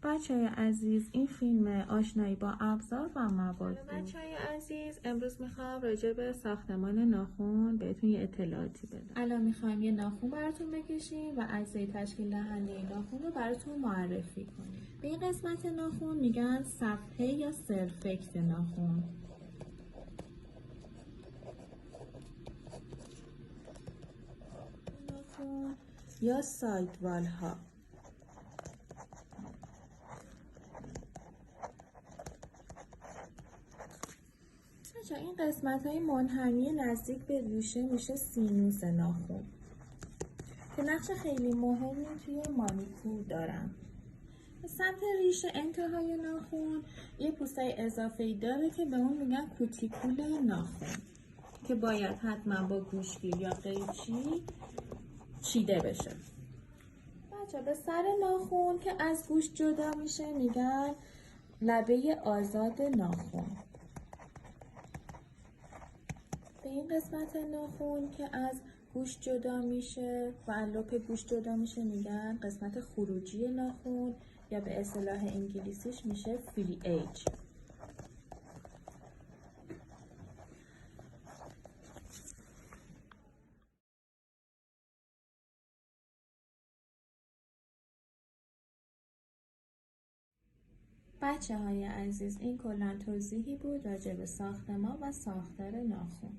بچه‌های عزیز، این فیلم آشنایی با ابزار و مواد بود. بچه‌های عزیز، امروز میخوام راجع به ساختمان ناخن بهتون یه اطلاعاتی بدم. الان میخوایم یه ناخن براتون بکشیم و اجزای تشکیل دهنده ناخن رو براتون معرفی کنیم. به این قسمت ناخن میگن صفحه یا سرفکت ناخن. یا ساید وال ها. این قسمت های منحنی نزدیک به ریشه میشه سینوس ناخن که نقش خیلی مهمی توی مانیکور دارن. سمت ریشه انتهای ناخن یه پوستای اضافه‌ای داره که به اون میگن کوتیکول ناخن که باید حتما با گوشگیر یا قیچی چیده بشه. بچه به سر ناخن که از گوش جدا میشه میگن لبه آزاد ناخن. به این قسمت ناخن که از گوش جدا میشه و لپ گوش جدا میشه میگن قسمت خروجی ناخن یا به اصطلاح انگلیسیش میشه فری ایج. بچه های عزیز، این کلا توضیحی بود راجع به ساختمان و ساختار ناخن.